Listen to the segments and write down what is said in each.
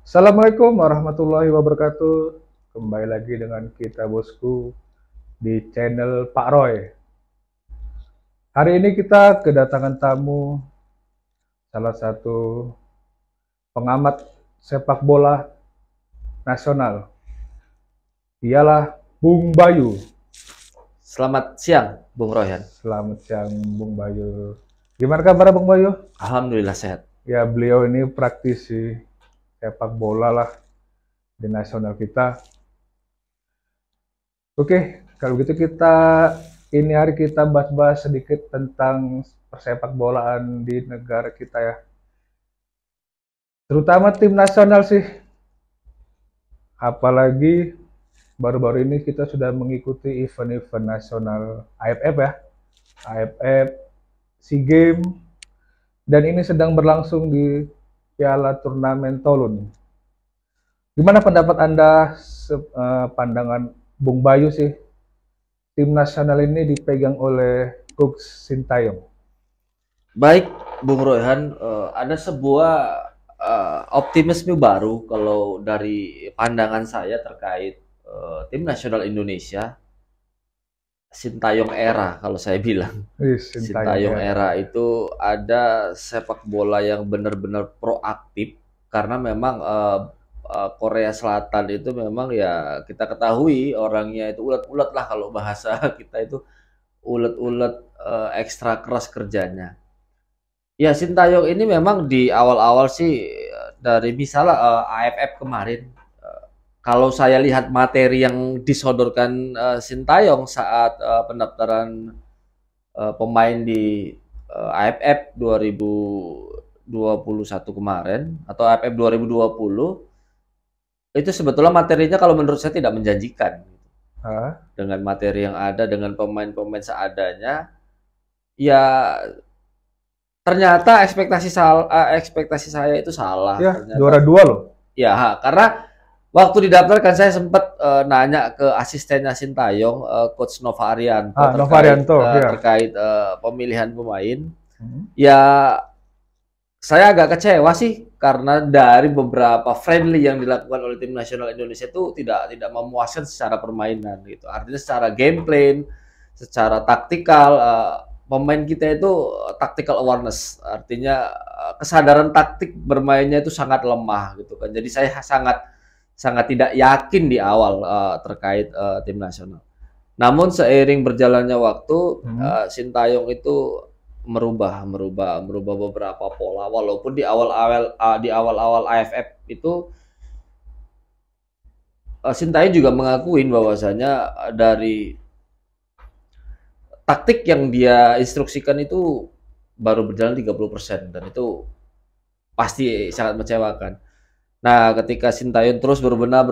Assalamualaikum warahmatullahi wabarakatuh. Kembali lagi dengan kita bosku di channel Pak Roy. Hari ini kita kedatangan tamu, salah satu pengamat sepak bola nasional. Ialah Bung Bayu. Selamat siang, Bung Royan. Selamat siang Bung Bayu. Gimana kabar Bung Bayu? Alhamdulillah sehat. Ya, beliau ini praktisi sepak bola lah di nasional kita. Oke, kalau gitu ini hari kita bahas-bahas sedikit tentang persepak bolaan di negara kita ya. Terutama tim nasional sih. Apalagi baru-baru ini kita sudah mengikuti event-event nasional AFF ya. AFF, SEA Games, dan ini sedang berlangsung di Piala Turnamen Tolun. Gimana pendapat Anda, pandangan Bung Bayu sih? Tim nasional ini dipegang oleh Coach Sintayong. Baik, Bung Royan, ada sebuah optimisme baru kalau dari pandangan saya terkait tim nasional Indonesia. Sintayong era kalau saya bilang. Sintayong era itu ada sepak bola yang benar-benar proaktif karena memang Korea Selatan itu memang ya kita ketahui orangnya itu ulet-ulet lah, kalau bahasa kita itu ulet-ulet, ekstra keras kerjanya. Ya, Sintayong ini memang di awal-awal sih dari misalnya AFF kemarin, kalau saya lihat materi yang disodorkan Sintayong saat pendaftaran pemain di AFF 2021 kemarin atau AFF 2020, itu sebetulnya materinya kalau menurut saya tidak menjanjikan. Dengan materi yang ada, dengan pemain-pemain seadanya, ya ternyata ekspektasi saya itu salah. Ya, ternyata juara dua loh. Ya, karena waktu didaftarkan saya sempat nanya ke asistennya Sintayong, Coach Nova Arianto, terkait pemilihan pemain. Ya, saya agak kecewa sih karena dari beberapa friendly yang dilakukan oleh tim nasional Indonesia itu tidak memuaskan secara permainan gitu. Artinya secara game plan, secara taktikal, pemain kita itu tactical awareness, artinya kesadaran taktik bermainnya itu sangat lemah gitu kan. Jadi saya sangat tidak yakin di awal terkait tim nasional. Namun seiring berjalannya waktu, Sintayong itu merubah beberapa pola, walaupun di awal-awal AFF itu Sintayong juga mengakuin bahwasanya dari taktik yang dia instruksikan itu baru berjalan 30%, dan itu pasti sangat mengecewakan. Nah, ketika Sintayong terus berbenah,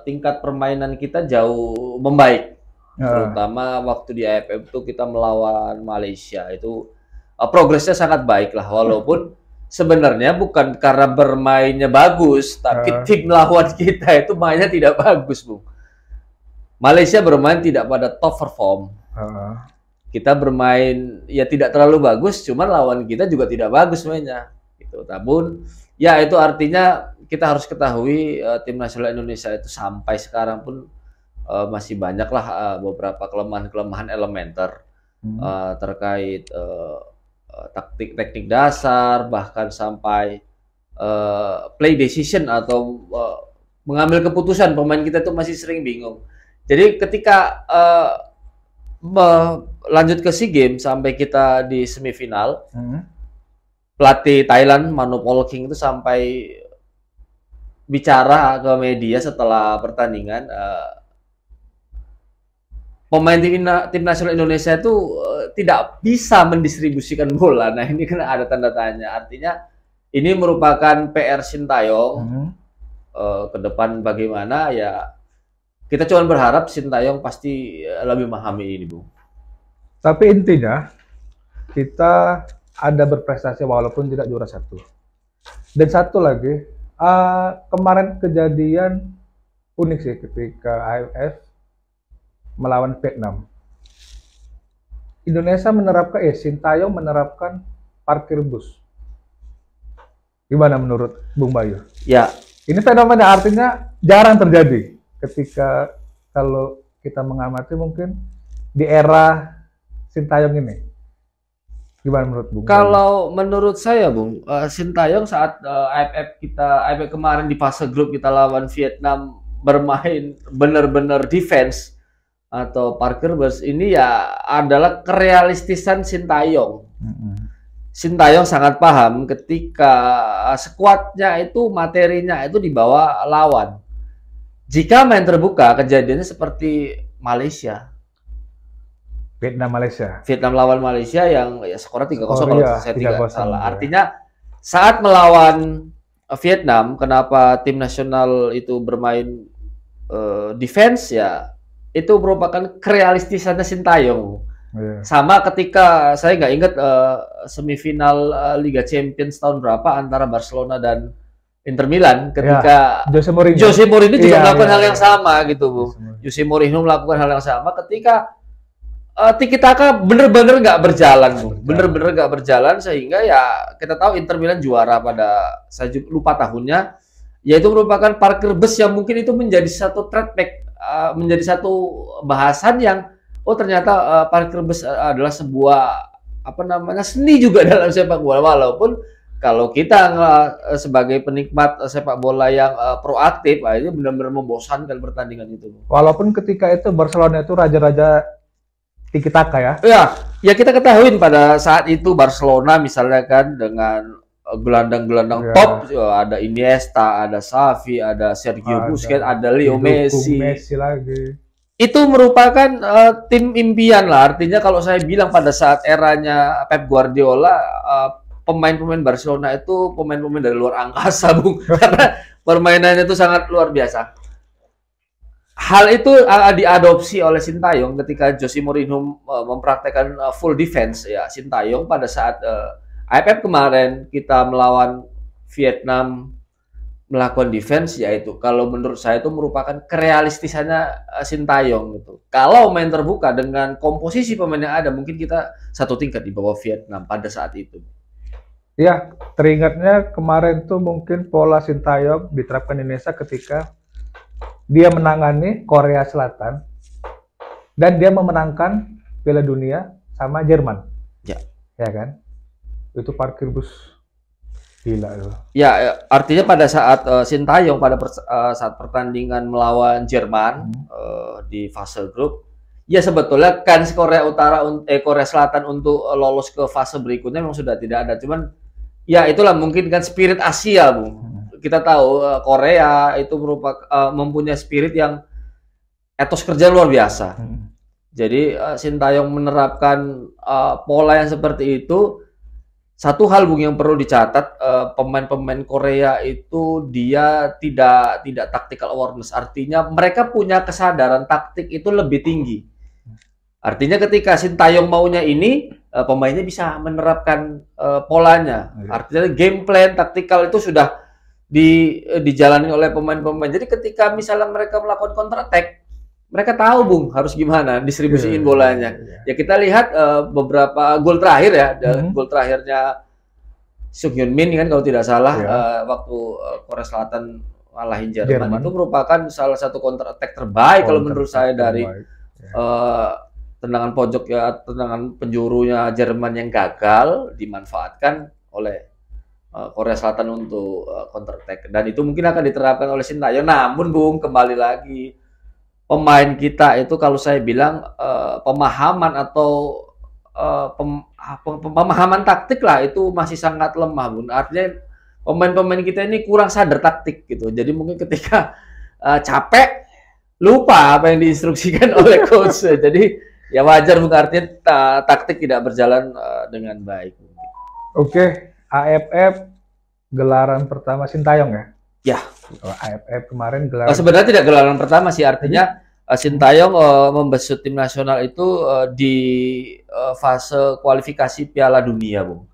tingkat permainan kita jauh membaik. Terutama waktu di AFF itu kita melawan Malaysia itu progresnya sangat baik lah, walaupun sebenarnya bukan karena bermainnya bagus, tapi tim lawan kita itu mainnya tidak bagus, Bung. Malaysia bermain tidak pada top perform. Kita bermain ya tidak terlalu bagus, cuman lawan kita juga tidak bagus mainnya. Gitu. Namun ya itu artinya kita harus ketahui tim nasional Indonesia itu sampai sekarang pun masih banyaklah beberapa kelemahan elementer terkait teknik dasar, bahkan sampai play decision atau mengambil keputusan pemain kita itu masih sering bingung. Jadi ketika lanjut ke SEA Games sampai kita di semifinal, pelatih Thailand Manu Polking itu sampai bicara ke media setelah pertandingan, pemain tim nasional Indonesia itu tidak bisa mendistribusikan bola. Nah, ini kan ada tanda tanya. Artinya ini merupakan PR Sintayong ke depan bagaimana ya. Kita cuma berharap Sintayong pasti lebih memahami ini, Bu. Tapi intinya kita ada berprestasi walaupun tidak juara satu. Dan satu lagi, kemarin kejadian unik sih ketika AFF melawan Vietnam. Indonesia Sintayong menerapkan parkir bus. Gimana menurut Bung Bayu? Ya, Ini fenomena artinya jarang terjadi ketika kalau kita mengamati mungkin di era Sintayong ini. Gimana menurut Bung Bayu? kalau menurut saya, Bung, Sintayong saat AFF kemarin di fase grup kita lawan Vietnam bermain benar-benar defense atau Parker Burst ini ya adalah kerealistisan Sintayong. Sintayong sangat paham ketika skuadnya itu materinya itu dibawa lawan. Jika main terbuka, kejadiannya seperti Malaysia. Vietnam Malaysia. Vietnam lawan Malaysia yang ya skornya 3-0 kalau iya, saya tidak 3-0, salah. ya. Artinya saat melawan Vietnam, kenapa tim nasional itu bermain defense ya itu merupakan kerealistisannya Sintayong. Iya. Sama ketika saya nggak ingat semifinal Liga Champions tahun berapa antara Barcelona dan Inter Milan ketika Jose Mourinho juga Iya, melakukan iya, hal yang iya. sama gitu, Bu. Jose Mourinho melakukan hal yang sama ketika Tiki Taka bener-bener nggak berjalan, Bu. Bener-bener nggak berjalan sehingga ya kita tahu Inter Milan juara pada saya juga lupa tahunnya, yaitu merupakan Parker Burst yang mungkin itu menjadi satu trademark, menjadi satu bahasan yang oh ternyata Parker Burst adalah sebuah apa namanya seni juga dalam sepak bola, walaupun kalau kita sebagai penikmat sepak bola yang proaktif, ini benar-benar membosankan pertandingan itu. Walaupun ketika itu Barcelona itu raja-raja Tiki Taka ya. Ya kita ketahui pada saat itu Barcelona misalnya kan dengan gelandang-gelandang top, ada Iniesta, ada Xavi, ada Sergio Busquets, ada Leo Messi lagi. Itu merupakan tim impian lah. Artinya kalau saya bilang pada saat eranya Pep Guardiola, pemain-pemain Barcelona itu pemain-pemain dari luar angkasa, Bung. Karena permainannya itu sangat luar biasa. Hal itu diadopsi oleh Sintayong ketika Jose Mourinho mempraktekkan full defense ya. Sintayong pada saat AFF kemarin kita melawan Vietnam melakukan defense yaitu kalau menurut saya itu merupakan kerealistisannya Sintayong gitu. Kalau main terbuka dengan komposisi pemain yang ada mungkin kita satu tingkat di bawah Vietnam pada saat itu. Ya, teringatnya kemarin tuh mungkin pola Sintayong diterapkan Indonesia ketika dia menangani Korea Selatan dan dia memenangkan Piala Dunia sama Jerman. Ya. Ya kan? Itu Parker Burst gila loh. Ya, artinya pada saat Sintayong pada saat pertandingan melawan Jerman di fase grup, ya sebetulnya kans Korea Selatan untuk lolos ke fase berikutnya memang sudah tidak ada. Cuman ya itulah mungkin kan spirit Asia, Bung. Kita tahu Korea itu mempunyai spirit yang etos kerja luar biasa. Jadi Sintayong menerapkan pola yang seperti itu. Satu hal, Bung, yang perlu dicatat, pemain-pemain Korea itu dia tidak tactical awareness. Artinya mereka punya kesadaran taktik itu lebih tinggi. Artinya ketika Sintayong maunya ini, pemainnya bisa menerapkan polanya. Artinya game plan, taktikal itu sudah dijalani oleh pemain-pemain. Jadi ketika misalnya mereka melakukan counter attack, mereka tahu, Bung, harus gimana distribusiin bolanya. Ya kita lihat beberapa gol terakhir ya, gol terakhirnya Sung Hyun Min kan kalau tidak salah waktu Korea Selatan ngalahin Jerman itu merupakan salah satu counter attack terbaik kalau menurut saya dari tendangan pojok ya, tendangan penjurunya Jerman yang gagal dimanfaatkan oleh Korea Selatan untuk counter attack, dan itu mungkin akan diterapkan oleh Sintayong. Namun, Bung, kembali lagi pemain kita itu kalau saya bilang pemahaman atau pemahaman taktik lah itu masih sangat lemah, Bung. Artinya pemain-pemain kita ini kurang sadar taktik gitu. Jadi mungkin ketika capek lupa apa yang diinstruksikan oleh coach. Jadi ya wajar, Bung, artinya taktik tidak berjalan dengan baik. Oke, AFF gelaran pertama Sintayong ya? Ya. AFF kemarin gelaran. Sebenarnya tidak gelaran pertama sih, artinya Sintayong membesut tim nasional itu di fase kualifikasi Piala Dunia, Bung.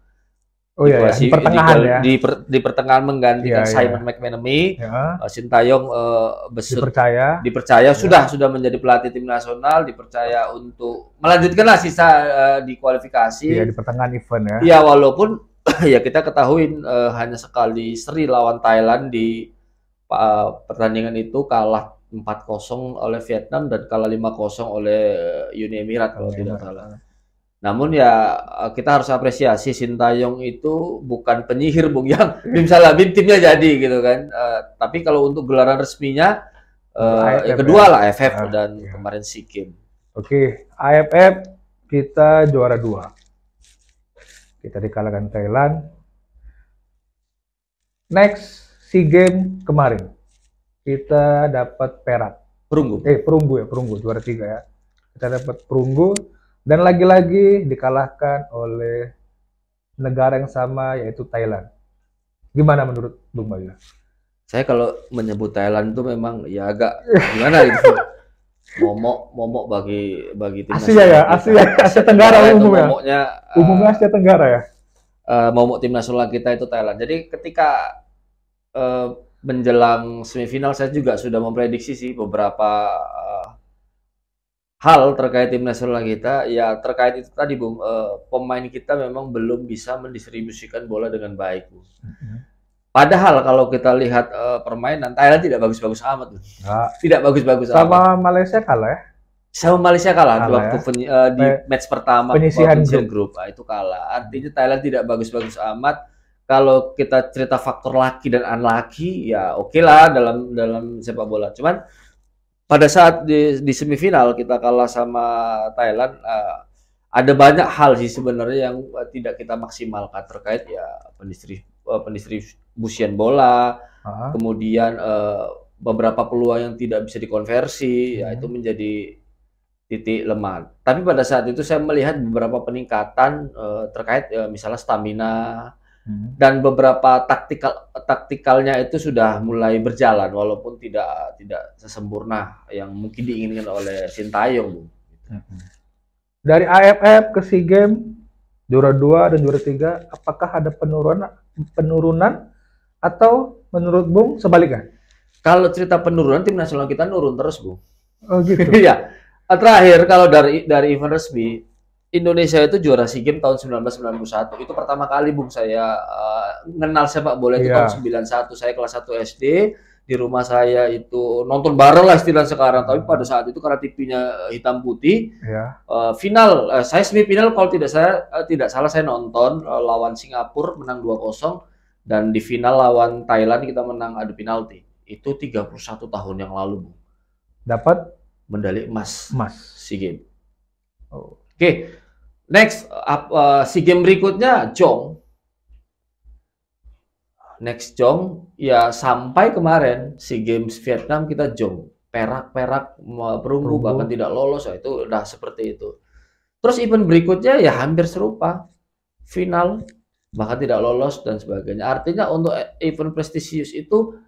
Oh iya, di pertengahan ya. Di pertengahan menggantikan Simon McManamy. Sintayong dipercaya sudah menjadi pelatih tim nasional, dipercaya untuk melanjutkanlah sisa di kualifikasi. Iya, di pertengahan event ya. Iya, walaupun ya kita ketahui hanya sekali seri lawan Thailand di pertandingan itu, kalah 4-0 oleh Vietnam dan kalah 5-0 oleh Uni Emirat kalau tidak salah. Namun ya kita harus apresiasi Sintayong itu bukan penyihir Bung yang bim salah bim timnya jadi gitu kan. Tapi kalau untuk gelaran resminya yang kedua lah AFF dan kemarin SEA Games. Oke, AFF kita juara 2. Kita dikalahkan Thailand. Next SEA Games kemarin kita dapat perak. Perunggu juara 3 ya. Kita dapat perunggu dan lagi-lagi dikalahkan oleh negara yang sama yaitu Thailand. Gimana menurut Bung Bayu? Saya kalau menyebut Thailand itu memang ya agak gimana gitu. Momok bagi timnas Asia Tenggara umumnya Asia Tenggara ya. Momok tim nasional kita itu Thailand. Jadi ketika menjelang semifinal saya juga sudah memprediksi sih beberapa hal terkait tim nasional kita. Ya terkait itu tadi Bung, pemain kita memang belum bisa mendistribusikan bola dengan baik, Bung. Padahal kalau kita lihat permainan Thailand tidak bagus-bagus amat, Bung. Tidak bagus-bagus amat. Sama Malaysia kalah ya? Sama Malaysia kalah waktu di match pertama penyisihan grup. Itu kalah. Artinya Thailand tidak bagus-bagus amat. Kalau kita cerita faktor lucky dan unlucky, ya oke lah dalam sepak bola. Cuman pada saat di semifinal kita kalah sama Thailand, ada banyak hal sih sebenarnya yang tidak kita maksimalkan terkait ya pendistribusian bola, kemudian beberapa peluang yang tidak bisa dikonversi, ya itu menjadi titik lemah. Tapi pada saat itu saya melihat beberapa peningkatan terkait misalnya stamina dan beberapa taktikalnya itu sudah mulai berjalan walaupun tidak sesempurna yang mungkin diinginkan oleh Sintayong. Dari AFF ke SEA Games juara 2 dan juara 3, apakah ada penurunan atau menurut Bung sebaliknya? Kalau cerita penurunan, tim nasional kita nurun terus, Bung. Oh gitu. Iya. Terakhir kalau dari event resmi, Indonesia itu juara SEA Games tahun 1991. Itu pertama kali Bung saya kenal sepak bola itu tahun 91. Saya kelas 1 SD, di rumah saya itu nonton bareng lah istilah sekarang. Tapi pada saat itu karena TV-nya hitam putih, final saya semifinal kalau tidak salah saya nonton lawan Singapura menang 2-0 dan di final lawan Thailand kita menang adu penalti. Itu 31 tahun yang lalu, Bung. Dapat medali emas SEA Games. Oke. Next, SEA Games berikutnya Jong. Next Jong, ya sampai kemarin SEA Games Vietnam kita Jong. Perak, perunggu, bahkan tidak lolos, ya, itu udah seperti itu. Terus event berikutnya ya hampir serupa. Final, bahkan tidak lolos dan sebagainya. Artinya untuk event prestisius itu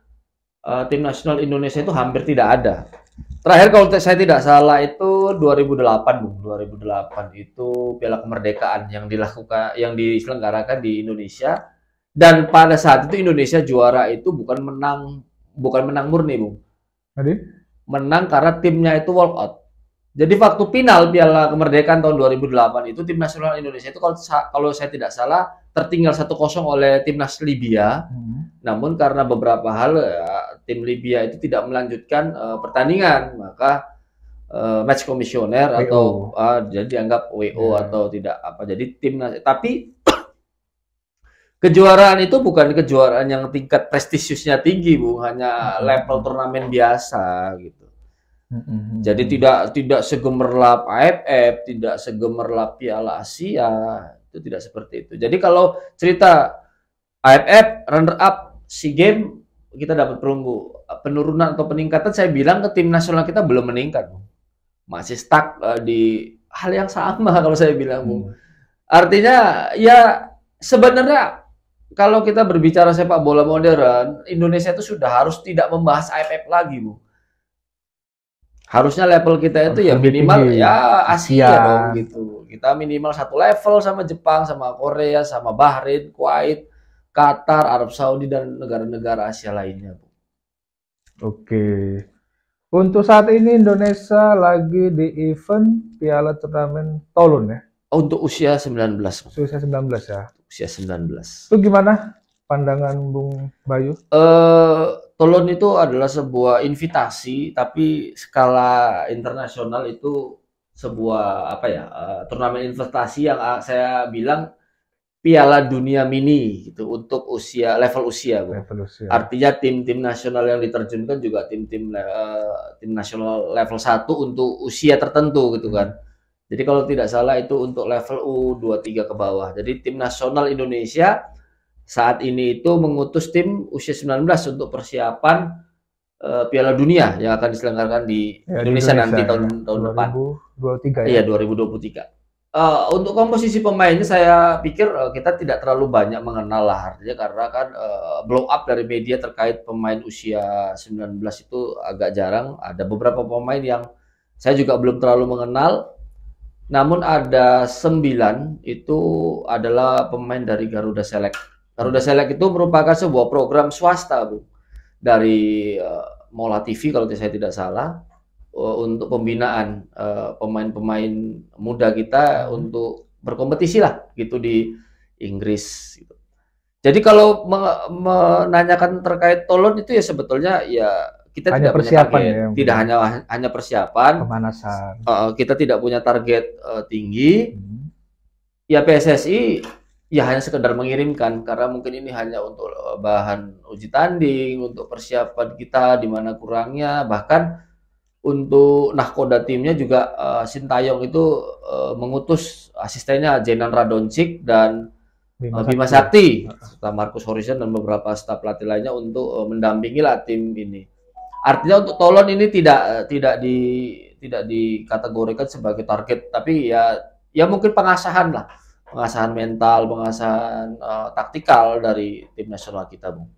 tim nasional Indonesia itu hampir tidak ada. Terakhir kalau saya tidak salah itu 2008, Bung. 2008 itu Piala Kemerdekaan yang diselenggarakan di Indonesia dan pada saat itu Indonesia juara itu bukan menang murni, Bung. Menang karena timnya itu walk out. Jadi waktu final Piala Kemerdekaan tahun 2008 itu tim nasional Indonesia itu kalau saya tidak salah tertinggal 1-0 oleh timnas Libya. Namun karena beberapa hal ya, tim Libya itu tidak melanjutkan pertandingan, maka match komisioner atau jadi dianggap WO atau tidak apa. Jadi timnas, tapi kejuaraan itu bukan kejuaraan yang tingkat prestisiusnya tinggi, Bung, hanya level turnamen biasa gitu. Jadi tidak segemerlap AFF, tidak segemerlap Piala Asia, itu tidak seperti itu. Jadi kalau cerita AFF runner up SEA Games kita dapat perunggu, penurunan atau peningkatan saya bilang ke tim nasional kita belum meningkat, Bung. Masih stuck di hal yang sama kalau saya bilang, Bung. Artinya ya sebenarnya kalau kita berbicara sepak bola modern, Indonesia itu sudah harus tidak membahas AFF lagi, Bung. Harusnya level kita itu ya minimal ya Asia dong gitu. Kita minimal satu level sama Jepang, sama Korea, sama Bahrain, Kuwait, Qatar, Arab Saudi dan negara-negara Asia lainnya, Bu. Oke. Untuk saat ini Indonesia lagi di event Piala Turnamen Toulon ya. Untuk usia 19. Usia 19 ya. Usia 19. Itu gimana pandangan Bung Bayu? Tolon itu adalah sebuah invitasi, tapi skala internasional itu sebuah apa ya, turnamen investasi yang saya bilang Piala Dunia Mini gitu untuk level usia, Bu. Level usia. Artinya tim-tim nasional yang diterjunkan juga tim-tim tim nasional level 1 untuk usia tertentu gitu kan. Jadi kalau tidak salah itu untuk level U23 ke bawah. Jadi tim nasional Indonesia saat ini itu mengutus tim usia 19 untuk persiapan Piala Dunia yang akan diselenggarakan di Indonesia nanti tahun depan. 2023 Iya, ya. 2023. Untuk komposisi pemainnya saya pikir kita tidak terlalu banyak mengenal lah, artinya karena kan blow up dari media terkait pemain usia 19 itu agak jarang. Ada beberapa pemain yang saya juga belum terlalu mengenal. Namun ada 9 itu adalah pemain dari Garuda Select. Garuda Select itu merupakan sebuah program swasta, Bu, dari Mola TV kalau saya tidak salah, untuk pembinaan pemain-pemain muda kita untuk berkompetisi lah gitu di Inggris gitu. Jadi kalau menanyakan terkait Tolon itu ya sebetulnya ya kita hanya tidak punya persiapan target, ya, tidak hanya persiapan, pemanasan. Kita tidak punya target tinggi. Ya PSSI ya hanya sekedar mengirimkan karena mungkin ini hanya untuk bahan uji tanding, untuk persiapan kita di mana kurangnya, bahkan untuk nahkoda timnya juga Sintayong itu mengutus asistennya Jenan Radonjic dan Bima Sakti serta Marcus Horizon dan beberapa staf pelatih lainnya untuk mendampingi lah tim ini. Artinya untuk Tolon ini tidak dikategorikan sebagai target, tapi ya mungkin pengasahan lah, pengasahan mental, pengasahan taktikal dari tim nasional kita, Bung.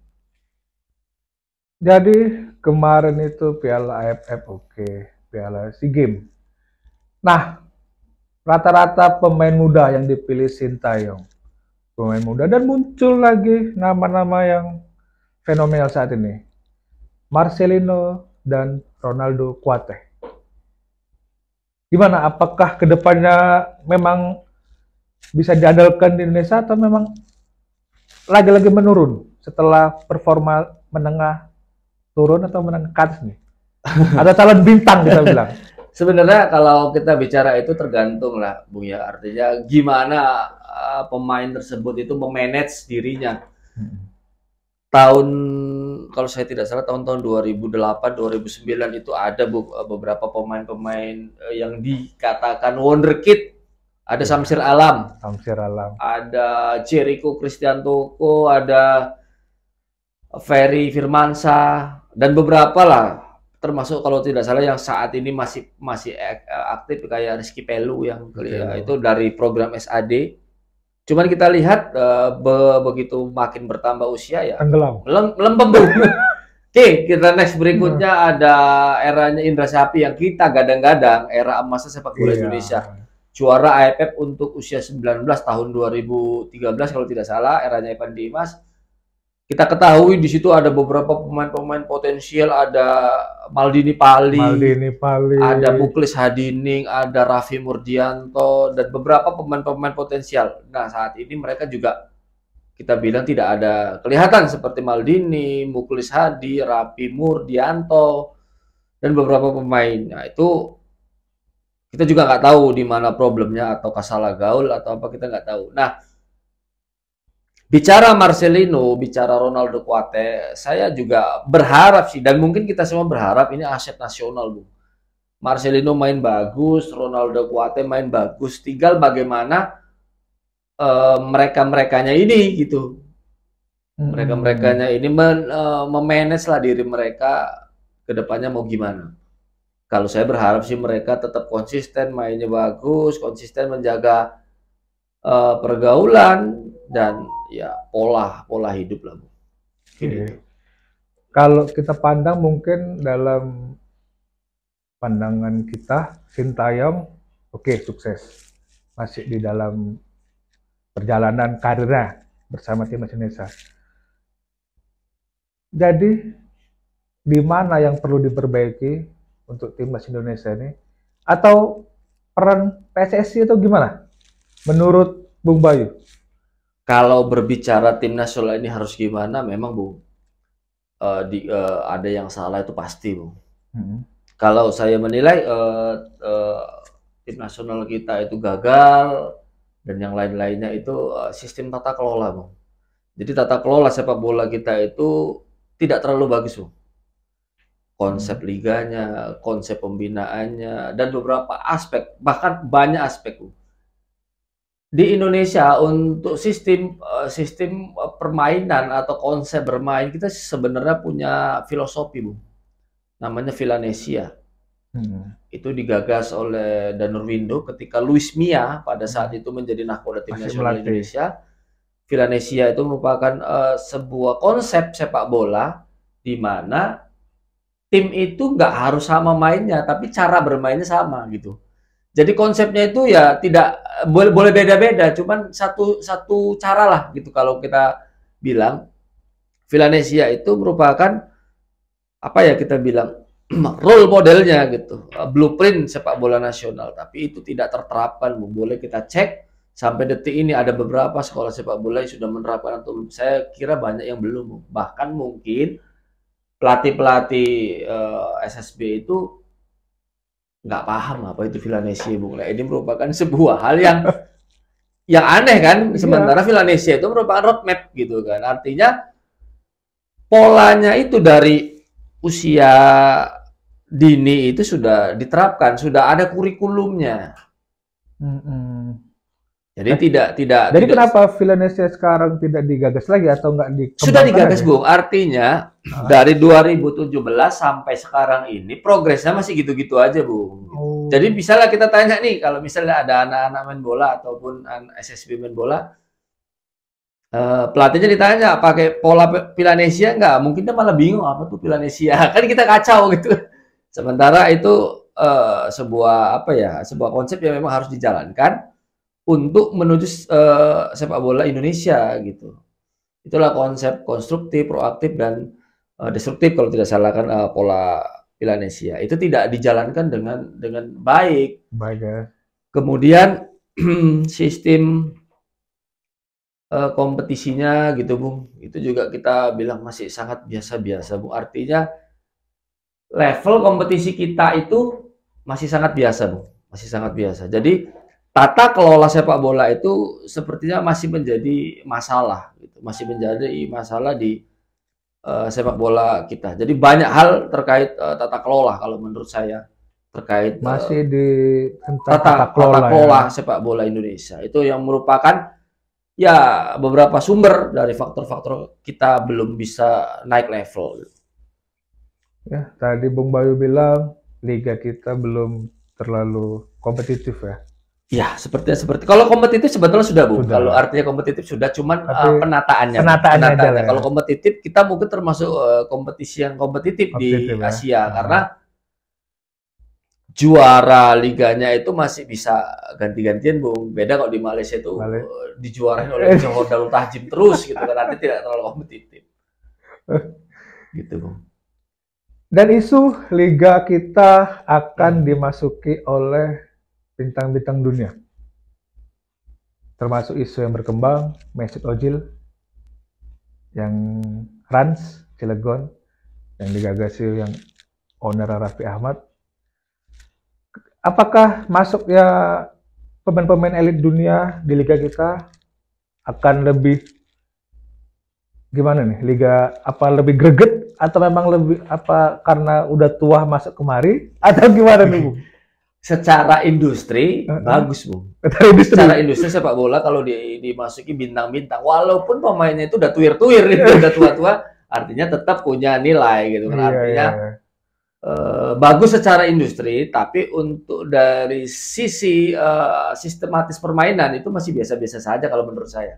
Jadi kemarin itu Piala AFF oke, Piala SEA Games. Nah, rata-rata pemain muda yang dipilih Sintayong, pemain muda, dan muncul lagi nama-nama yang fenomenal saat ini, Marcelino dan Ronaldo Kuate. Gimana? Apakah kedepannya memang bisa diandalkan di Indonesia atau memang lagi-lagi menurun setelah performa menengah turun atau menengah ke atas nih? Ada calon bintang kita bilang. Sebenarnya kalau kita bicara itu tergantung lah, Bung ya. Artinya gimana pemain tersebut itu memanage dirinya. Tahun kalau saya tidak salah tahun-tahun 2008, 2009 itu ada beberapa pemain-pemain yang dikatakan wonderkid. Ada Samsir Alam, ada Jericho Kristiantoko, ada Ferry Firmansyah dan beberapa lah, termasuk kalau tidak salah yang saat ini masih aktif kayak Rizky Pelu yang itu dari program SAD. Cuman kita lihat begitu makin bertambah usia ya melempem. Oke, kita next berikutnya ada eranya Indra Sapri yang kita gadang-gadang era emasnya sepak bola Indonesia. Juara AFF untuk usia 19 tahun 2013 kalau tidak salah, eranya Evan Dimas. Kita ketahui di situ ada beberapa pemain-pemain potensial, ada Maldini Pali, ada Muklis Hadining, ada Raffi Murdianto, dan beberapa pemain-pemain potensial. Nah, saat ini mereka juga kita bilang tidak ada kelihatan seperti Maldini, Muklis Hadi, Raffi Murdianto, dan beberapa pemain. Nah, itu kita juga nggak tahu di mana problemnya, atau salah gaul atau apa, kita nggak tahu. Nah, bicara Marcelino, bicara Ronaldo Kuate, saya juga berharap sih, dan mungkin kita semua berharap ini aset nasional, Bu. Marcelino main bagus, Ronaldo Kuate main bagus, tinggal bagaimana mereka-merekanya ini gitu. Mereka-merekanya ini memanage lah diri mereka ke depannya mau gimana. Kalau saya berharap sih mereka tetap konsisten, mainnya bagus, konsisten menjaga pergaulan dan ya pola hidup lah, Bu. Kalau kita pandang mungkin dalam pandangan kita Sintayong sukses, masih di dalam perjalanan karirnya bersama timnas Indonesia. Jadi di mana yang perlu diperbaiki untuk timnas Indonesia ini, atau peran PSSI itu gimana? menurut Bung Bayu? Kalau berbicara tim nasional ini harus gimana, memang Bung, ada yang salah itu pasti Bung. Kalau saya menilai tim nasional kita itu gagal dan yang lain-lainnya itu sistem tata kelola Bung. Jadi tata kelola sepak bola kita itu tidak terlalu bagus Bung. Konsep liganya, konsep pembinaannya, dan beberapa aspek, bahkan banyak aspek Bung. Di Indonesia untuk sistem permainan atau konsep bermain kita sebenarnya punya filosofi Bung. Namanya Villanesia. Itu digagas oleh Danurwindo ketika Luis Mia pada saat itu menjadi nahkoda tim nasional Indonesia. Villanesia itu merupakan sebuah konsep sepak bola di mana tim itu nggak harus sama mainnya, tapi cara bermainnya sama gitu. Jadi konsepnya itu ya tidak boleh beda-beda, cuman satu cara lah gitu. Kalau kita bilang Villanesia itu merupakan apa ya, kita bilang role modelnya gitu, blueprint sepak bola nasional. Tapi itu tidak terterapkan. Boleh kita cek sampai detik ini ada beberapa sekolah sepak bola yang sudah menerapkan, atau saya kira banyak yang belum. Bahkan mungkin pelatih-pelatih SSB itu nggak paham apa itu Villanesia Bung. Nah, ini merupakan sebuah hal yang aneh kan. Sementara Villanesia itu merupakan roadmap gitu kan. Artinya polanya itu dari usia dini itu sudah diterapkan, sudah ada kurikulumnya. Jadi Jadi kenapa Villanesia sekarang tidak digagas lagi atau nggak dikembangkan? Sudah digagas Bung. Artinya dari 2017 sampai sekarang ini progresnya masih gitu-gitu aja Bung. Jadi misalnya kita tanya nih, kalau misalnya ada anak-anak main bola ataupun SSB main bola, pelatihnya ditanya pakai pola Villanesia nggak? Mungkin dia malah bingung apa tuh Villanesia. Kan kita kacau gitu. Sementara itu sebuah sebuah konsep yang memang harus dijalankan untuk menuju sepak bola Indonesia gitu. Itulah konsep konstruktif, proaktif, dan destruktif kalau tidak salah kan, pola Villanesia. Itu tidak dijalankan dengan baik. Kemudian sistem kompetisinya gitu Bung, itu juga kita bilang masih sangat biasa-biasa Bung. Artinya level kompetisi kita itu masih sangat biasa Bung, masih sangat biasa. Jadi tata kelola sepak bola itu sepertinya masih menjadi masalah gitu. Masih menjadi masalah di sepak bola kita. Jadi banyak hal terkait tata kelola kalau menurut saya, terkait masih di tata kelola sepak bola Indonesia. Itu yang merupakan ya beberapa sumber dari faktor-faktor kita belum bisa naik level. Ya, tadi Bung Bayu bilang liga kita belum terlalu kompetitif ya. Ya, seperti kalau kompetitif sebetulnya sudah Bu. Kalau artinya kompetitif sudah, cuman penataannya. Aja kalau kompetitif kita mungkin termasuk kompetisi yang kompetitif di Asia karena juara liganya itu masih bisa ganti-gantian Bung. Beda kalau di Malaysia itu dijuarain oleh Johor Darul Tahjim terus gitu kan, artinya tidak terlalu kompetitif. Gitu Bung. Dan isu liga kita akan dimasuki oleh bintang-bintang dunia, termasuk isu yang berkembang Mesut Ozil yang Rans Cilegon yang digagasi yang owner Raffi Ahmad. Apakah masuk ya pemain-pemain elit dunia di liga kita akan lebih gimana nih? Liga apa lebih greget atau memang lebih apa karena udah tua masuk kemari atau gimana nih Bu? Secara industri bagus Bung. Secara industri sepak bola kalau dimasuki bintang-bintang, walaupun pemainnya itu udah tuir-tuir itu udah tua-tua, artinya tetap punya nilai gitu kan. Artinya bagus secara industri, tapi untuk dari sisi sistematis permainan itu masih biasa-biasa saja kalau menurut saya.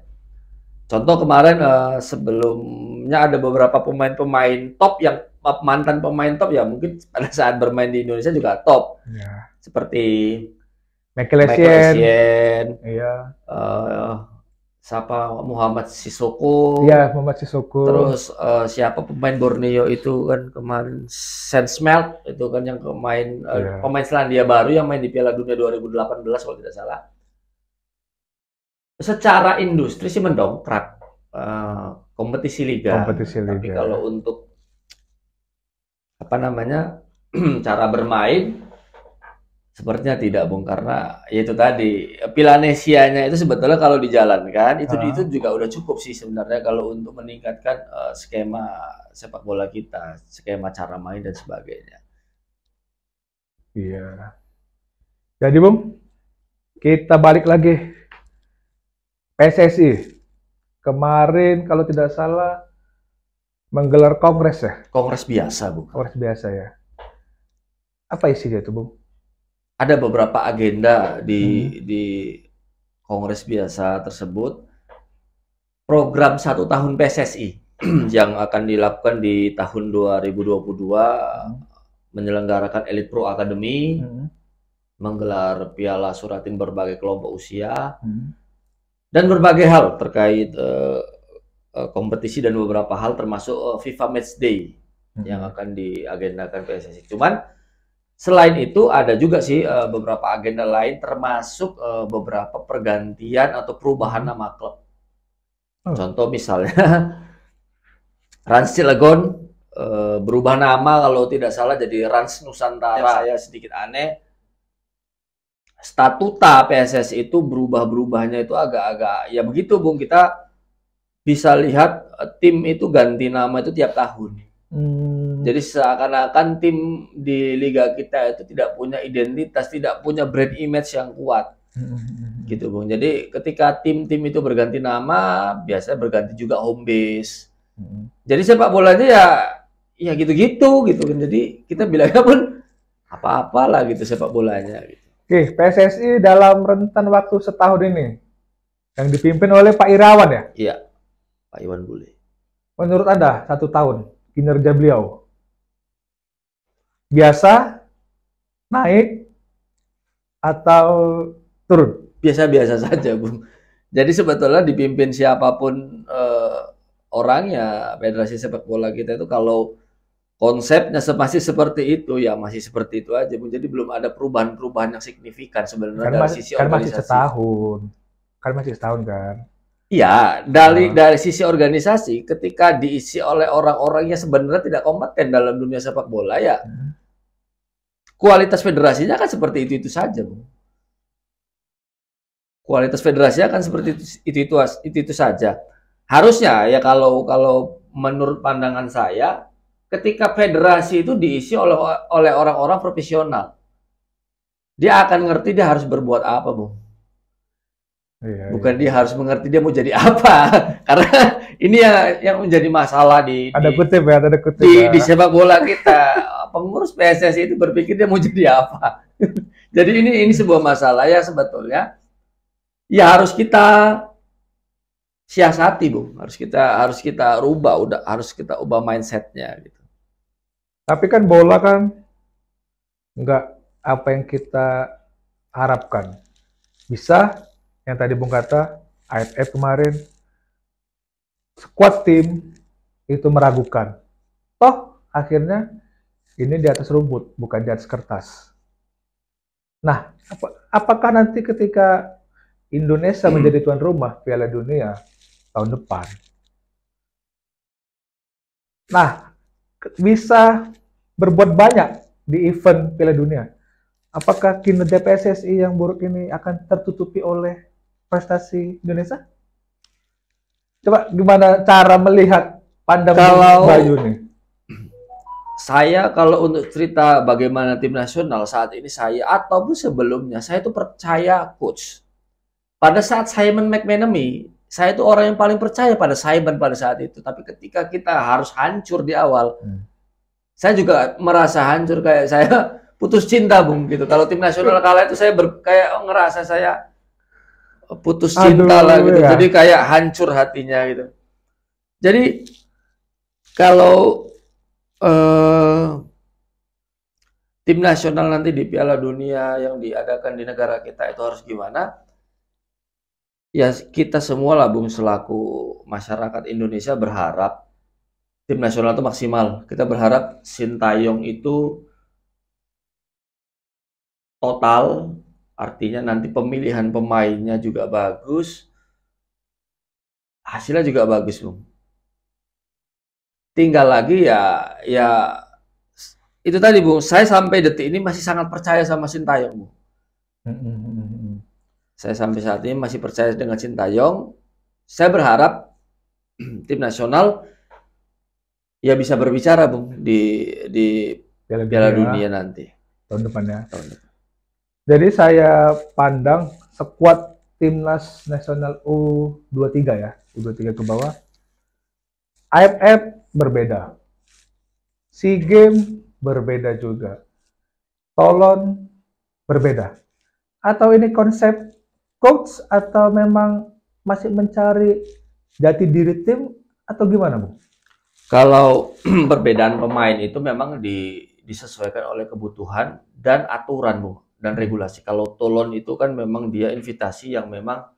Contoh kemarin sebelumnya ada beberapa pemain-pemain top yang mantan pemain top ya mungkin pada saat bermain di Indonesia juga top. Seperti Michael Essien, siapa Muhammad Sissoko, Muhammad Sissoko. Terus siapa pemain Borneo itu kan kemarin, Sensmelt itu kan yang pemain Selandia Baru yang main di Piala Dunia 2018 kalau tidak salah. secara industri sih mendongkrak kompetisi liga. Kompetisi Tapi liga. kalau untuk apa namanya cara bermain sepertinya tidak, Bung, karena ya itu tadi Pilanesianya itu sebetulnya kalau dijalankan itu juga udah cukup sih sebenarnya kalau untuk meningkatkan skema sepak bola kita, skema cara main dan sebagainya. Iya. Jadi Bung, kita balik lagi. PSSI kemarin kalau tidak salah menggelar kongres ya? Kongres biasa, Bung. Kongres biasa ya. Apa isinya itu, Bung? Ada beberapa agenda di kongres biasa tersebut. Program 1 tahun PSSI yang akan dilakukan di tahun 2022 menyelenggarakan Elite Pro Academy, menggelar piala suratin berbagai kelompok usia, dan berbagai hal terkait kompetisi dan beberapa hal termasuk FIFA Match Day yang akan diagendakan PSSI. Cuman selain itu ada juga sih beberapa agenda lain termasuk beberapa pergantian atau perubahan nama klub. Contoh misalnya Rans Cilegon berubah nama kalau tidak salah jadi Rans Nusantara. Saya sedikit aneh. Statuta PSSI itu berubah-berubahnya itu agak-agak ya begitu, Bung. Kita bisa lihat tim itu ganti nama itu tiap tahun. Jadi seakan-akan tim di liga kita itu tidak punya identitas, tidak punya brand image yang kuat. Gitu, Bung. Jadi ketika tim-tim itu berganti nama, biasanya berganti juga home base. Jadi sepak bolanya ya gitu-gitu gitu kan. Jadi kita bilangnya pun apa-apalah gitu sepak bolanya gitu. Oke, PSSI dalam rentan waktu setahun ini yang dipimpin oleh Pak Irawan ya? Iya, Pak Iwan Bule. Menurut Anda 1 tahun kinerja beliau biasa, naik, atau turun? Biasa-biasa saja, Bung. Jadi sebetulnya dipimpin siapapun orangnya, Federasi Sepak Bola kita itu kalau konsepnya masih seperti itu, ya masih seperti itu aja, Bung. Jadi belum ada perubahan-perubahan yang signifikan sebenarnya dari sisi organisasi. Kan masih setahun kan? Iya, dari sisi organisasi, ketika diisi oleh orang-orang yang sebenarnya tidak kompeten dalam dunia sepak bola, ya kualitas federasinya kan seperti itu saja, Bung. Kualitas federasinya kan seperti itu saja. Harusnya ya kalau menurut pandangan saya, ketika federasi itu diisi oleh orang-orang profesional, dia akan ngerti dia harus berbuat apa, Bung. Bukan dia harus mengerti dia mau jadi apa. Karena ini yang menjadi masalah di sepak bola kita. Pengurus PSSI itu berpikir dia mau jadi apa. Jadi ini sebuah masalah ya sebetulnya ya harus kita siasati, Bung. Harus kita rubah, harus kita ubah mindsetnya gitu. Tapi kan bola kan nggak apa yang kita harapkan. Bisa yang tadi Bung kata AFF kemarin squad tim itu meragukan. Toh akhirnya ini di atas rumput, bukan di atas kertas. Nah, apakah nanti ketika Indonesia menjadi tuan rumah Piala Dunia tahun depan, nah bisa berbuat banyak di event Piala Dunia, apakah kinerja PSSI yang buruk ini akan tertutupi oleh prestasi Indonesia? Coba gimana cara melihat pandangan Bayu nih? Saya kalau untuk cerita bagaimana tim nasional saat ini ataupun sebelumnya, saya itu percaya coach. Pada saat Simon McManamy, saya itu orang yang paling percaya pada Simon pada saat itu. Tapi ketika kita harus hancur di awal, saya juga merasa hancur, kayak saya putus cinta, Bung, gitu. Kalau tim nasional kalah itu saya kayak ngerasa saya putus cinta lah gitu. Ya. Jadi kayak hancur hatinya gitu. Jadi kalau tim nasional nanti di Piala Dunia yang diadakan di negara kita itu harus gimana? Ya kita semua lah, Bung, selaku masyarakat Indonesia berharap tim nasional itu maksimal. Kita berharap Sintayong itu total, artinya nanti pemilihan pemainnya juga bagus. hasilnya juga bagus, Bung. Tinggal lagi ya itu tadi, Bung. Saya sampai detik ini masih sangat percaya sama Sintayong, Bung. Saya sampai saat ini masih percaya dengan Sintayong. Saya berharap tim nasional ya bisa berbicara, Bung, di Piala Dunia nanti tahun depannya. Jadi saya pandang skuad timnas nasional U23 ya, U23 ke bawah. AFF berbeda. SEA Games berbeda juga. Tolon berbeda. Atau ini konsep coach atau memang masih mencari jati diri tim atau gimana, Bu? Kalau perbedaan pemain itu memang disesuaikan oleh kebutuhan dan aturan, Bu, dan regulasi. Kalau Tolon itu kan memang dia invitasi yang memang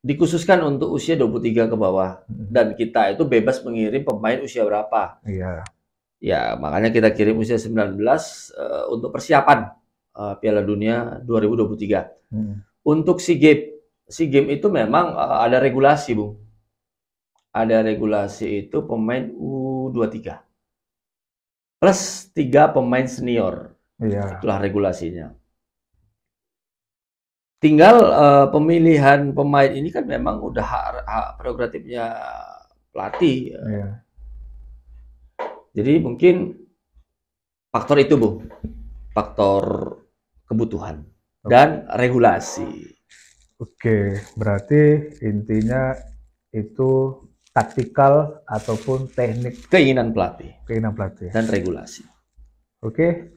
dikhususkan untuk usia 23 ke bawah. Dan kita itu bebas mengirim pemain usia berapa. Iya. Ya, makanya kita kirim usia 19 untuk persiapan Piala Dunia 2023. Untuk SEA Games itu memang ada regulasi, Bung. Ada regulasi itu pemain U23 plus 3 pemain senior. Iya. Itulah regulasinya. Tinggal pemilihan pemain ini kan memang udah hak prerogatifnya pelatih. Iya. Jadi mungkin faktor itu, Bu. Faktor kebutuhan dan regulasi. Oke, berarti intinya itu taktikal ataupun teknik keinginan pelatih dan regulasi. Oke,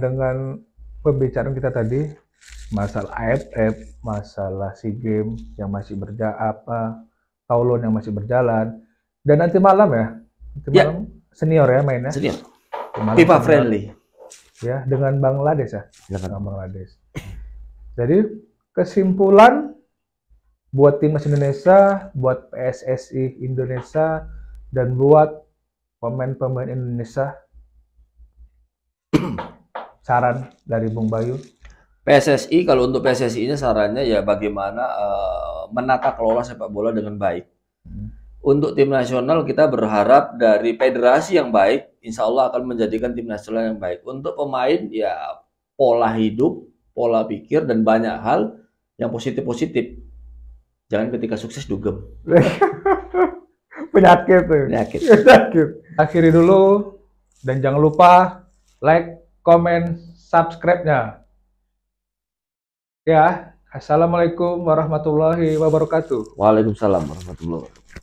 dengan pembicaraan kita tadi masalah AFF, masalah SEA Games yang masih Taulon yang masih berjalan, dan nanti malam ya, malam senior ya mainnya. Senior. FIFA friendly. Ya, dengan Bangladesh ya. Dengan Bangladesh. Jadi kesimpulan buat timnas Indonesia, buat PSSI Indonesia, dan buat pemain-pemain Indonesia, saran dari Bung Bayu. PSSI, kalau untuk PSSI-nya sarannya ya bagaimana menata kelola sepak bola dengan baik. Untuk tim nasional kita berharap dari federasi yang baik, insya Allah akan menjadikan tim nasional yang baik. Untuk pemain ya pola hidup, pola pikir, dan banyak hal yang positif-positif. Jangan ketika sukses dugem. Penyakit. Akhiri dulu, dan jangan lupa like, comment, subscribe-nya. Ya, assalamualaikum warahmatullahi wabarakatuh. Waalaikumsalam warahmatullahi wabarakatuh.